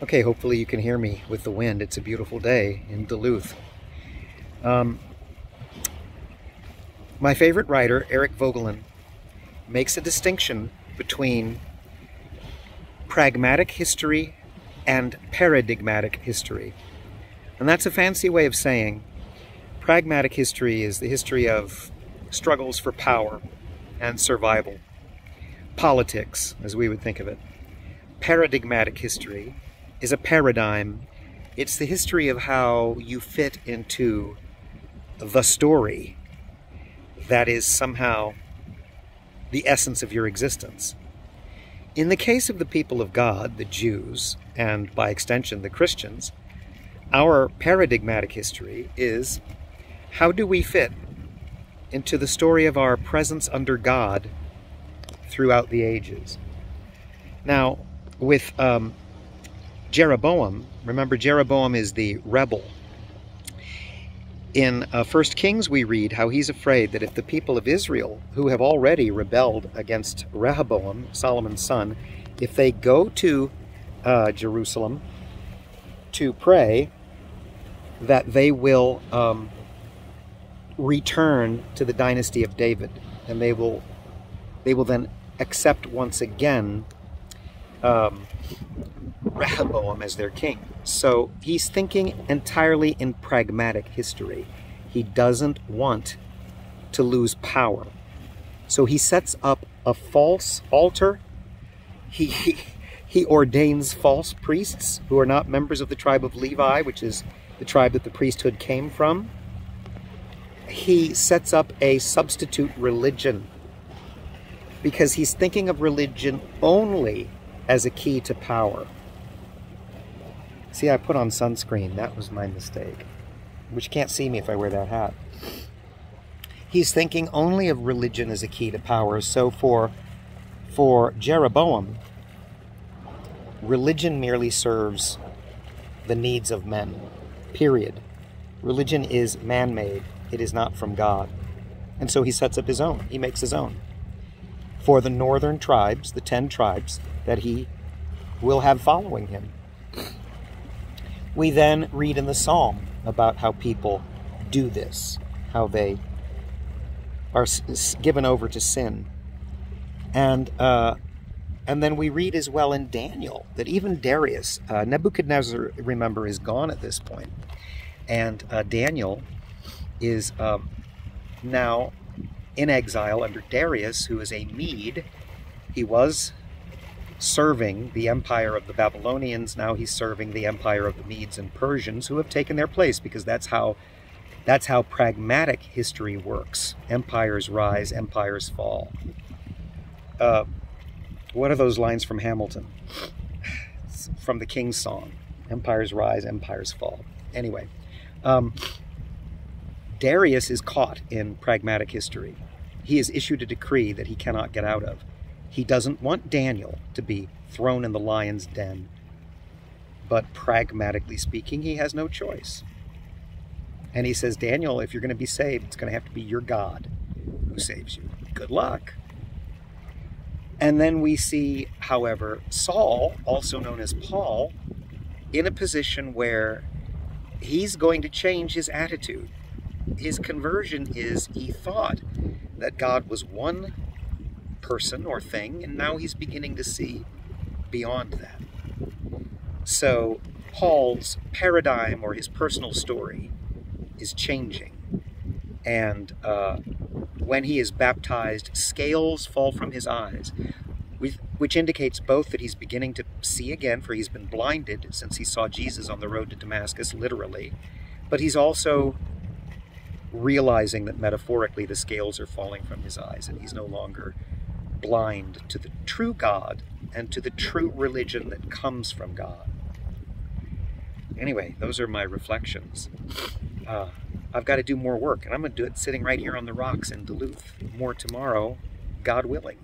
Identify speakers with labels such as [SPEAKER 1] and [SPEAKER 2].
[SPEAKER 1] Okay, hopefully you can hear me with the wind. It's a beautiful day in Duluth. My favorite writer, Eric Vogelin, makes a distinction between pragmatic history and paradigmatic history. And that's a fancy way of saying pragmatic history is the history of struggles for power and survival, politics, as we would think of it. Paradigmatic history is a paradigm. It's the history of how you fit into the story that is somehow the essence of your existence. In the case of the people of God, the Jews, and by extension the Christians, our paradigmatic history is how do we fit into the story of our presence under God throughout the ages. Now, with Jeroboam, remember Jeroboam is the rebel. In 1 Kings we read how he's afraid that if the people of Israel, who have already rebelled against Rehoboam, Solomon's son, if they go to Jerusalem to pray, that they will return to the dynasty of David, and they will then accept once again Rehoboam as their king. So he's thinking entirely in pragmatic history. He doesn't want to lose power. So he sets up a false altar. He ordains false priests who are not members of the tribe of Levi, which is the tribe that the priesthood came from. He sets up a substitute religion because he's thinking of religion only as a key to power. See, I put on sunscreen. That was my mistake. Which you can't see me if I wear that hat. He's thinking only of religion as a key to power. So for Jeroboam, religion merely serves the needs of men. Period. Religion is man-made. It is not from God. And so he sets up his own. He makes his own. For the northern tribes, the 10 tribes that he will have following him. We then read in the Psalm about how people do this, how they are given over to sin. And then we read as well in Daniel that even Darius, Nebuchadnezzar, remember, is gone at this point. And Daniel is now in exile under Darius, who is a Mede. He was serving the empire of the Babylonians. Now he's serving the empire of the Medes and Persians, who have taken their place, because that's how pragmatic history works. Empires rise, empires fall. What are those lines from Hamilton? It's from the King's Song. Empires rise, empires fall. Anyway, Darius is caught in pragmatic history. He has issued a decree that he cannot get out of. He doesn't want Daniel to be thrown in the lion's den. But pragmatically speaking, he has no choice. And he says, Daniel, if you're going to be saved, it's going to have to be your God who saves you. Good luck. And then we see, however, Saul, also known as Paul, in a position where he's going to change his attitude. His conversion is he thought that God was one person or thing, and now he's beginning to see beyond that. So Paul's paradigm, or his personal story, is changing. And when he is baptized, scales fall from his eyes, which indicates both that he's beginning to see again, for he's been blinded since he saw Jesus on the road to Damascus, literally, but he's also realizing that metaphorically the scales are falling from his eyes, and he's no longer blind to the true God and to the true religion that comes from God. Anyway, those are my reflections. I've got to do more work, and I'm going to do it sitting right here on the rocks in Duluth. More tomorrow, God willing.